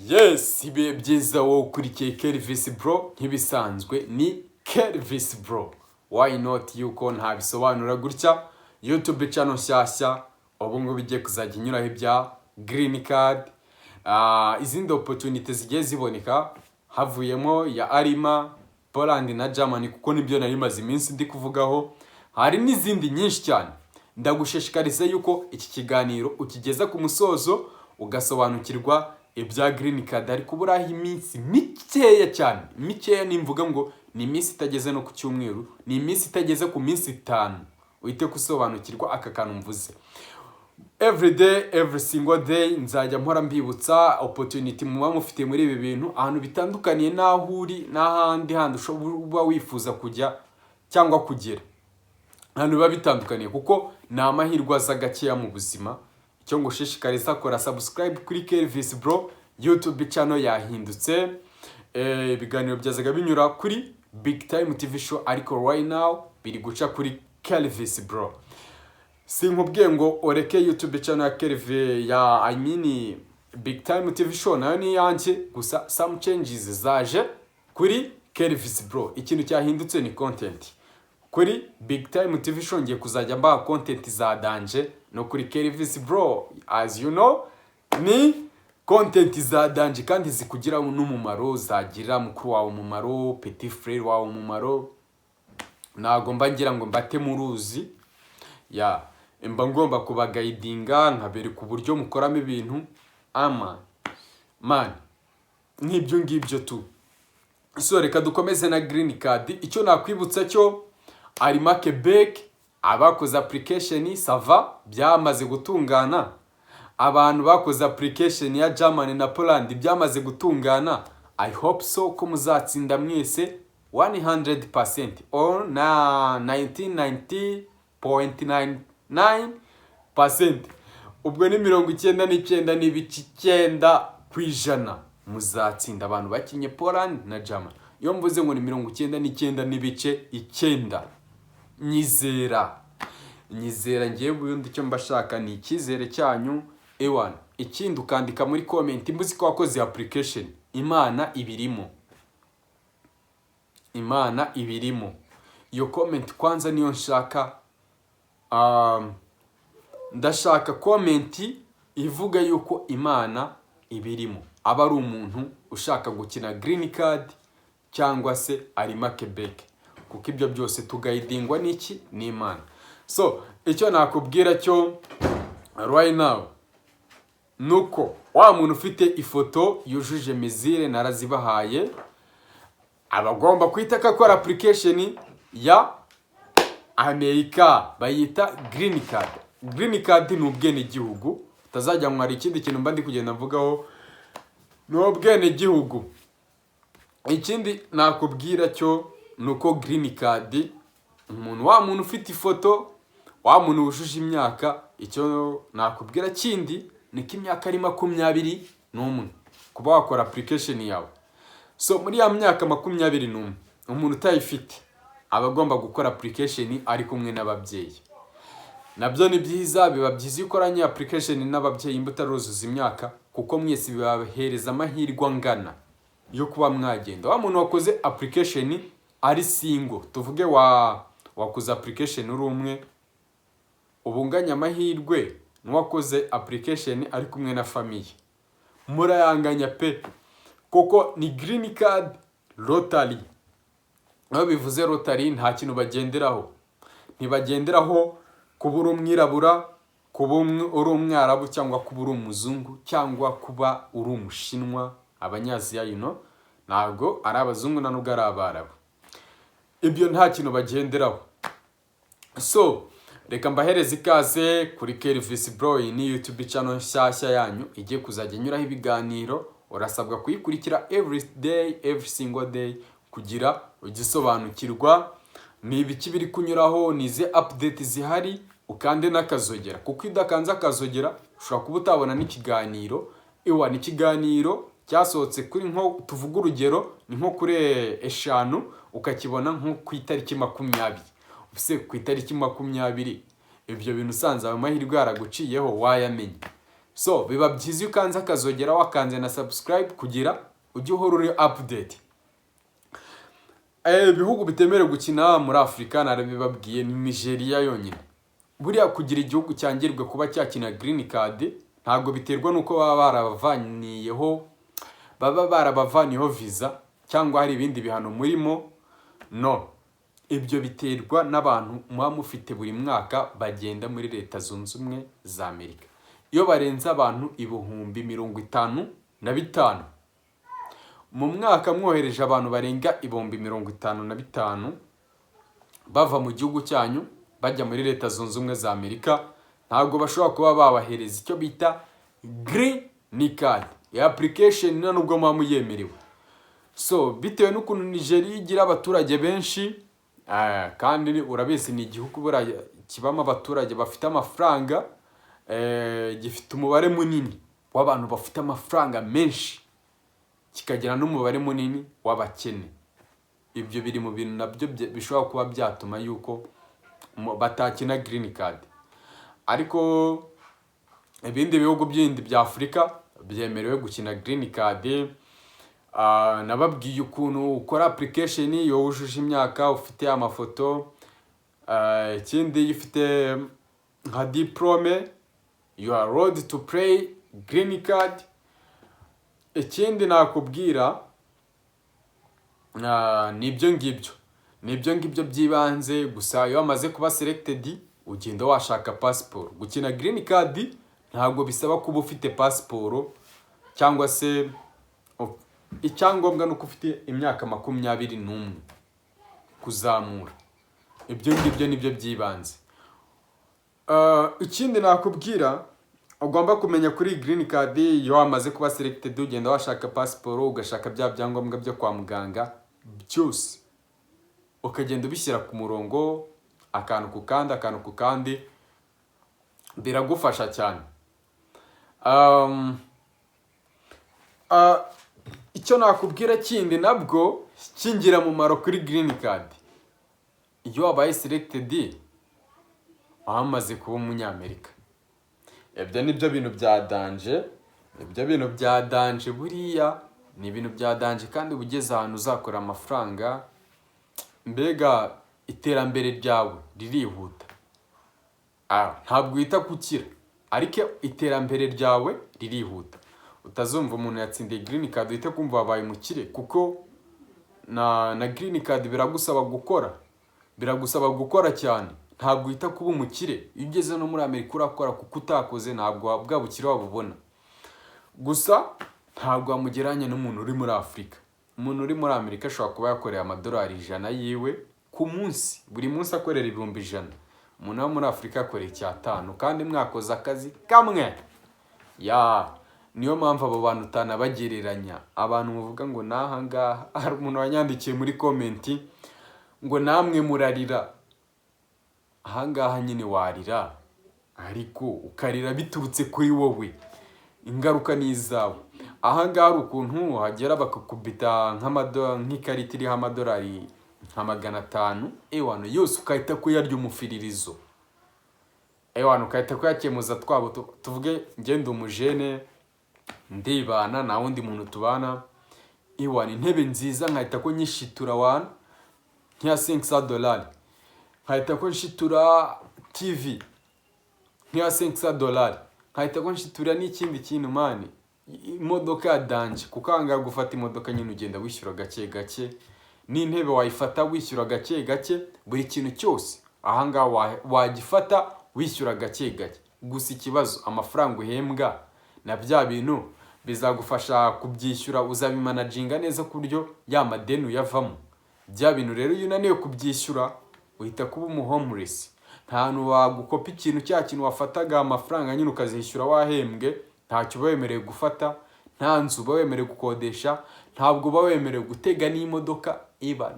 Yes, ibihe byiza wowe ukurikiye Kelvis Bro nk'ibisanzwe ni Kelvis Bro. Why not yuko ntabisobanura gutya YouTube channel nshyashya ubu ngubu bigiye kuzajya inyuraho ibya green card, izindi opportunities zigiye ziboneka havuyemo ya Arima, Poland na Germany kuko nibyo nari maze iminsi ndi kuvugaho. Hari n'izindi nyinshi cyane. Ndagushishikariza yuko iki kiganiro ukigeza ku musozo ugasobanukirwa ibya green card ari kuburaho iminsi mikeya cyane. Mikeya nimvuga ngo ni iminsi itageze no ku cyumweru, ni iminsi itageze ku minsi 5. Uhite kusobanukirwa aka kantu mvuze. Every day, every single day nzajya mpora mbibutsa opportunity muba mufite muri ibi bintu ahantu bitandukaniye naho uri n'ahandi handi ushobora wifuza kujya cyangwa kugera. Ahantu biba bitandukaniye kuko ni amahirwe aza gakeya mu buzima. Icyo ngushishikariza kora subscribe kuri Kelvis Bro YouTube channel yahindutse. Ibiganiro byazaga binyura kuri Big Time TV Show ariko right now biri guca kuri Kelvis Bro. Sinkubwiye ngo oreke YouTube channel ya Kelvis ya Big Time TV Show nayo ni yanjye, gusa some changes zaje kuri Kelvis Bro. Ikintu cyahindutse ni content. Kuri Big Time TV Show ngiye kuzajya mbaha content za danje, no kuri Kelvis Bro as you know ni content za danje kandi zikugira n'umumaro, zagira mukuru wawe umumaro, petit frère wawe umumaro. Nago mbangira ngo mbate mu ruzi ya mba ngomba kubagaidinga nkabere ku buryo mukoramo ibintu man nk'ibyo ngibyo tu. So reka dukomeze na green card. Icyo nakwibutsa cyo Arima Quebec abakoze application sava byamaze gutungana. Abantu bakoze application ya Germany na Poland byamaze gutungana. I hope so ko muzatsinda mwese 100% or na 99.99%. Ubwo ni 99 n'ibice 9% muzatsinda abantu bakinye Poland na Germany. Iyo mvuze ngo ni 99 n'ibice 9. Nyizera ngiye bundi cyo mbashaka ni ikizere cyanyu ewan. Ikindi ukandika muri comment mbuzi ko wakoze application. Imana ibirimo. Iyo comment kwanza niyo nshaka. Ndashaka comment ivuga yuko Imana ibirimo. Aba ari umuntu ushaka gukina green card cyangwa se Arima Quebec. Kuko ibyo byose tugaidingwa n'iki ni Imana. So icyo nakubwira cyo right now nuko wa muntu ufite ifoto yujuje mezire narazibahaye abagomba kwita akakora application ya Amerika bayita green card. Green card ni ubwene gihugu, utazajya mwari ikindi kintu mba ndi kugenda mvugaho no ubwene gihugu. Ikindi nakubwira cyo nuko green card wa muntu ufite ifoto, wa muntu wujuje imyaka. Icyo nakubwira kindi niko imyaka ari 21 kuba wakora application yawe. So muri ya myaka 21 umuntu utayifite abagomba gukora application ari kumwe n'ababyeyi. Nabyo ni byiza, biba byiza ukoranye application n'ababyeyi mbutaruzuza imyaka kuko mwese bibahereza amahirwe angana yo kuba mwagenda. Wa muntu wakoze application ari single, tuvuge wakoze application uri umwe, ubunganya amahirwe n'uwakoze application ari kumwe na famille. Murayanganya pe kuko ni green card lottery. Aho bivuze lottery nta kintu bagenderaho. Ntibagenderaho kuba uri umwirabura, kuba uri umwarabu cyangwa kuba uri umuzungu cyangwa kuba uri umushinwa. Abanyaziya ntabwo ari abazungu na nubwo ari abarabu. Ibyo nta kintu bagenderaho. So reka mbahereze ikaze kuri Kelvis Bro. Ni YouTube channel nshyashya yanyu igiye kuzajya nyuraho ibiganiro. Urasabwa kuyikurikira every day, every single day kugira ugisobanukirwa ni ibiki biri kunyuraho, nize update zihari, ukande n'akazogera kuko idakanza akazogera ushobora kuba utabona n'ikiganiro. Ni ikiganiro cyasohotse kuri nko tuvuga urugero ni nko kuri 5 ukakibona nko ku itariki 20. Ku itariki 20 ibyo bintu usanze amahirwe yaraguciyeho wayamenye. So biba byiza iyo ukanze akazogera wakanze na subscribe kugira ujye uhora uri update. Ibihugu bitemerewe gukina muri Afurika narabibabwiye ni Nigeria yonyine. Buriya kugira igihugu cyangirwe kuba cyakina green card ntabwo biterwa nuko baba barabavaniyeho visa cyangwa hari ibindi bihano murimo. No, ibyo biterwa n'abantu muba mufite buri mwaka bagenda muri Leta Zunze Ubumwe za Amerika. Iyo barenze abantu 55,000 mu mwaka, mwohereje abantu barenga 55,000 bava mu gihugu cyanyu bajya muri Leta Zunze Ubumwe za Amerika, ntabwo bashobora kuba babahereza icyo bita green card. Ya application nubwo muba muyemerewe. So bitewe n'ukuntu Nigeria igira abaturage benshi, kandi urabizi ni igihugu kibamo abaturage bafite amafaranga, gifite umubare munini w'abantu bafite amafaranga menshi, kikagira n'umubare munini w'abakene. Ibyo biri mu bintu nabyo bishobora kuba byatuma yuko batakina green card. Ariko ibindi bihugu byindi bya Afurika byemerewe gukina green card. Nababwiye ukuntu ukora application iyo wujuje imyaka, ufite amafoto, ikindi ufite nka diplome, you are allowed to play green card. Ikindi nakubwira nibyo ngibyo byibanze. Gusa iyo wamaze kuba selected ugenda washaka passport. Gukina green card ntabwo bisaba kuba ufite passport, cyangwa se icyangombwa nuko ufite imyaka 21 kuzamura. Ibyo ngibyo nibyo byibanze. Ikindi nakubwira ugomba kumenya kuri green card, iyo wamaze kuba selected ugenda washaka passport, ugashaka bya byangombwa byo kwa muganga byose, ukagenda ubishyira ku murongo, akantu ku kandi biragufasha cyane. Icyo nakubwira kindi nabwo kingira mumaro kuri green card, iyo wabaye selected wamaze kuba umunyamerika. Ibyo nibyo bintu bya danger, buriya ni ibintu bya danger, kandi bugeze ahantu uzakora amafaranga, mbega iterambere ryawe ririhuta. Ntabwo uhita gukira, ariko iterambere ryawe ririhuta. Utazumva umuntu yatsindiye green card uhita kumva wabaye umukire, kuko na green card biragusaba gukora cyane. Ntabwo uhita kuba umukire. Iyo ugeze no muri Amerika urakora, kuko utakoze ntabwo bwa bukire wabubona. Gusa ntabwo wamugeranye n'umuntu uri muri Afurika. Umuntu uri muri Amerika ashobora kuba yakoreye amadolari 100 yiwe ku munsi, buri munsi akorera 100,000. Umuntu wo muri Afurika akoreye 5, kandi mwakoze akazi kamwe. Niyo mpamvu abo bantu utanabagereranya. Abantu muvuga ngo naha ngaha, hari umuntu wanyandikiye muri comment ngo namwe murarira. Ahangaha nyine warira, ariko ukarira biturutse kuri wowe, ingaruka ni izawe. Ahangaha hari ukuntu hagera bakakubita nk'ikarita iriho amadolari nka 500, yose ukahita kuyarya umufiririzo. Ukahita kuyakemuza twabo. Tuvuge ngende umujene, ndibana na wundi muntu tubana, intebe nziza nkahita ko nyishitura nk'iya $500, nkahita ko nshitura TV nk'iya $500, nkahita ko nshitura n'ikindi kintu mani, imodoka ya danger, kuko ahangaha gufata imodoka nyine ugenda wishyura gake gake, n'intebe wayifata wishyura gake gake, buri kintu cyose ahangaha wagifata wishyura gake gake. Gusa ikibazo amafaranga uhembwa na bya bintu bizagufasha kubyishyura, uzabimanaginga neza ku buryo ya madeni uyavamo. Bya bintu rero iyo unaniwe kubyishyura uhita kuba homeless. Nta hantu wagukopa ikintu cya kintu wafataga amafaranga nyine ukazishyura wahembwe, ntacyo uba wemerewe gufata, nta nzu uba wemerewe gukodesha, ntabwo uba wemerewe gutega n'imodoka.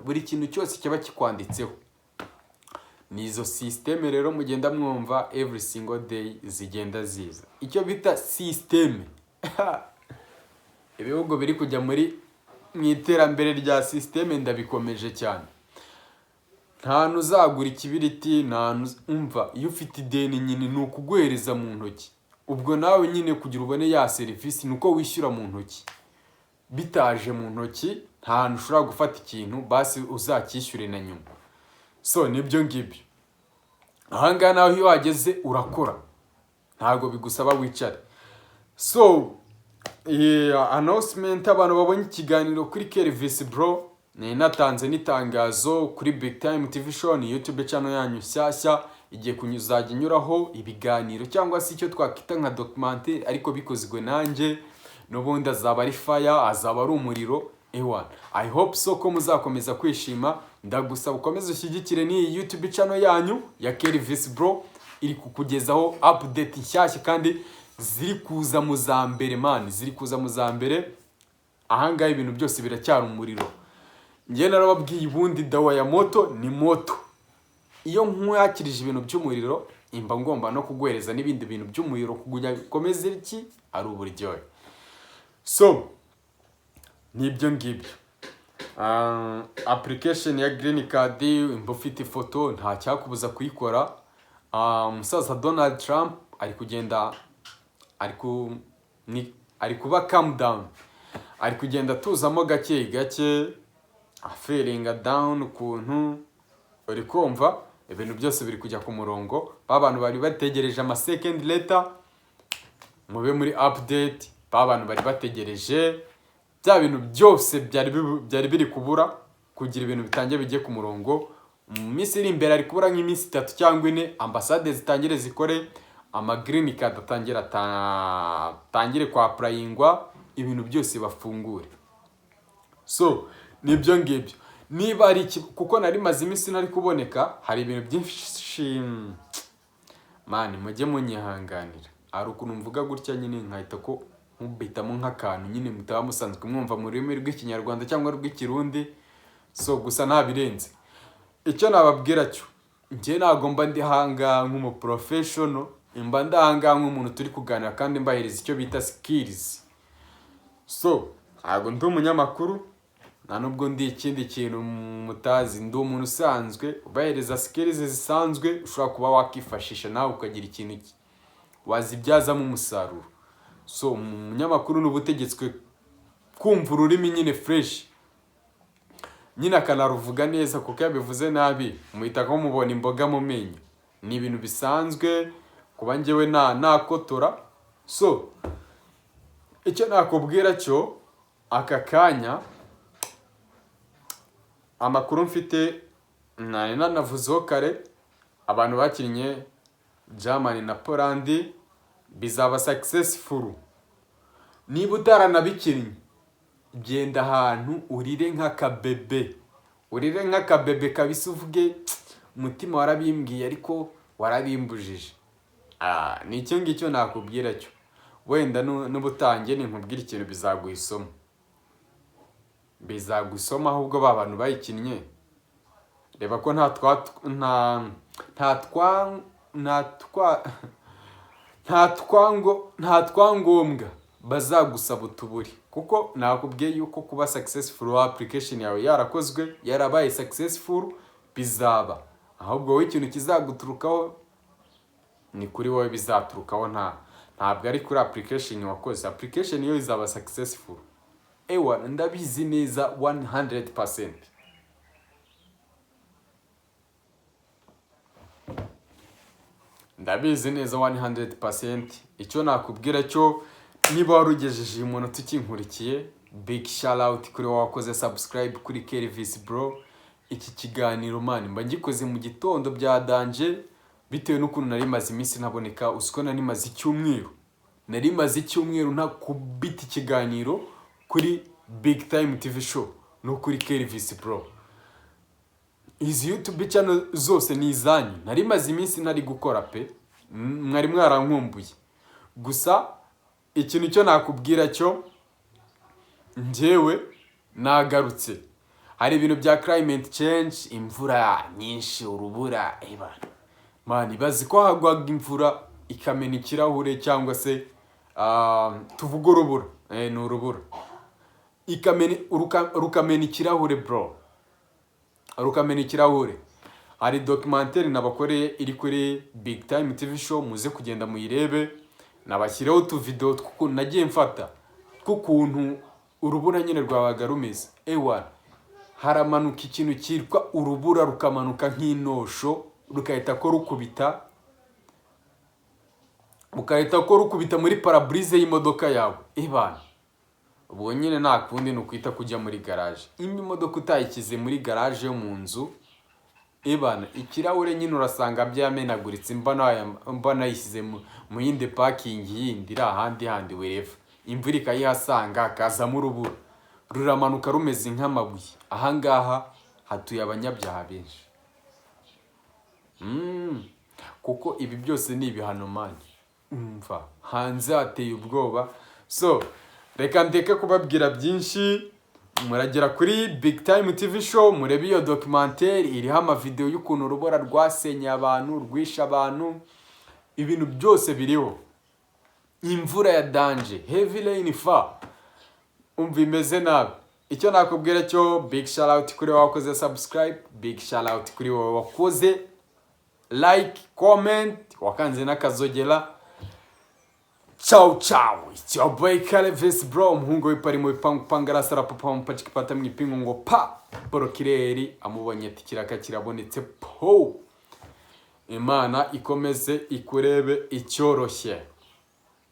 Buri kintu cyose kiba kikwanditseho. Nizo systeme rero mugenda mwumva every single day zigenda ziza. Icyo bita systeme. Ibihugu biri kujya mu iterambere rya systeme ndabikomeje cyane. Nta uzagura ikibiriti, umva iyo ufite ideni nyine ni ukuguhereza mu ntoki. ubwo nawe nyine kugira ubone ya serivisi nuko wishyura mu ntoki. Bitaje mu ntoki nta hantu ushobora gufata ikintu basi uzacyishyure na nyuma. So nibyo ngibyo. Ahangaha naho iyo wageze urakora, ntabwo bigusaba wicare. So announcement, abantu babonye ikiganiro kuri Kelvis bro, natanze n'itangazo kuri Big Time TV Show, ni YouTube channel yanyu shyashya igiye kunyuzajya inyuraho ibiganiro cyangwa se icyo twakita nka documentaire ariko bikozwe nanjye, n'ubundi azaba ari fire, azaba ari umuriro. I hope so ko muzakomeza kwishima. Ndagusaba ukomeze ushyigikire ni YouTube channel yanyu ya Kelvis bro, iri kukugezaho update nshyashya kandi ziri kuza mu za mbere man, ziri kuza mu za mbere. Ahangaha ibintu byose biracyari umuriro. Njye narababwiye ubundi dawa ya moto ni moto. Iyo nkwakirije ibintu by'umuriro imba ngomba no kuguhereza n'ibindi bintu by'umuriro kugunya komeze iki ari uburyohe. So nibyo ngibyo. Application ya green card imba ufite ifoto nta cyakubuza kuyikora. Musaza Donald Trump ari kugenda ari kuba calm down, ari kugenda tuzamo gake gake, feeling down ukuntu, uri kumva ibintu byose biri kujya ku murongo. Babantu bari bategereje ama second letter mube muri update, babantu bari bategereje bya bintu byose byari biri kubura kugira ibintu bitangiye bijye ku murongo. Mu minsi iri imbere ari kubura nk'iminsi 3 cyangwa 4 ambasade zitangire zikore, ama green card atangire kwa applyingwa, ibintu byose bafungure. So nibyo ngibyo. Niba ari kuko nari maze iminsi nari kuboneka, hari ibintu byinshi man, mujye munyihanganira. Ari ukuntu mvuga gutya nyine nkahita ko nkubitamo nk'akantu nyine mutaba musanzwe mwumva mu rurimi rw'ikinyarwanda cyangwa rw'ikirundi. So gusa ntabirenze. Icyo nababwira cyo, njye nagomba ndi hanga nk'umu professional, imba ndahanga nk'umuntu turi kuganira kandi mbahereza icyo bita skills. So ntabwo ndi umunyamakuru, nta nubwo ndi ikindi kintu mutazi, ndi umuntu usanzwe ubahereza skills zisanzwe ushobora kuba wakifashisha nawe ukagira ikintu wazibyazamo umusaruro. So umunyamakuru n'ubutegetswe kumva ururimi nyine fresh, nyine akanaruvuga neza, kuko yabivuze nabi muhita ko mubona imboga mu menyo. Ni ibintu bisanzwe kuba njyewe nakotora. So icyo nakubwira cyo aka kanya, amakuru mfite nanavuzeho kare, abantu bakinnye Germany na Poland bizaba successful. Niba utaranabikinnye genda ahantu urire nk'akabebe, urire nk'akabebe kabisa, uvuge umutima warabimbwiye ariko warabimbujije. Ni icyo ngicyo nakubwira cyo. Wenda n'ubutangiye nkubwira ikintu bizaguhisoma, ahubwo babantu bayikinnye reba ko nta twangombwa bazagusaba utuburi, kuko nakubwiye yuko kuba successful application yawe yarakozwe yarabaye successful bizaba, ahubwo wowe ikintu kizaguturukaho ni kuri wowe bizaturukaho, ntabwo ari kuri application wakoze. Application yo izaba successful, ndabizi neza 100%. Ndabizi neza 100%. Icyo nakubwira cyo, niba warugejeje umuntu tukinkurikiye, big shout out kuri wakoze subscribe kuri Kelvis bro. Iki kiganiro man mba ngikoze mu gitondo bya danje, bitewe n'ukuntu nari maze iminsi ntaboneka. Usiko nari maze icyumweru nta kubita ikiganiro kuri Big Time TV Show no kuri Kelvis bro. Izi YouTube channel zose ni izanyu, nari maze iminsi nari gukora pe, mwari mwarankumbuye. Gusa ikintu cyo nakubwira cyo, njyewe nagarutse. Hari ibintu bya climate change, imvura nyinshi, urubura, man bazi ko hagwaga imvura ikamena ikirahure cyangwa se tuvuga urubura, ni urubura rukamena ikirahure bro, rukamena ikirahure. Hari documentaire nabakoreye iri kuri Big Time TV Show, muze kugenda muyirebe. nabashyireho utuvideo tw'ukuntu nagiye mfata tw'ukuntu urubura nyine rwabaga rumeze. Ewa haramanuka ikintu cyitwa urubura rukamanuka nk'inosho rukahita ko rukubita muri parabrise y'imodoka yawe. Ebana ubwo nyine nta kundi ni ukwita kujya muri garage. Imwe imodoka utayikize muri garage yo mu nzu, ebana ikirahure nyine urasanga byamenaguritse, mba nayishyize mu yindi parking yindi iri ahandi werefa, imvura ikayihasanga hakazamo urubura ruramanuka rumeze nk'amabuye. Ahangaha hatuye abanyabyaha benshi. Kuko ibi byose ni ibihano mani. Umva hanze hateye ubwoba. So reka ndeke kubabwira byinshi, muragera kuri Big Time TV show murebe iyo documentaire iriho amavideo y'ukuntu urubura rwasenye abantu, rwisha abantu, ibintu byose biriho. Imvura ya danger, heavy rain fall, umva imeze nabi. Icyo nakubwira cyo big shout out kuri wakoze subscribe, big shout out kuri wakoze like, comment, wakanze n'akazogera. Ciao ciao, it's your boy Calevis bro, muhungu w'ipari mu pangara sara papa mpachiki pata mwipingu ngo pa borokireri amubonye tikiraka kirabonetse po. Imana ikomeze ikurebe icyoroshye.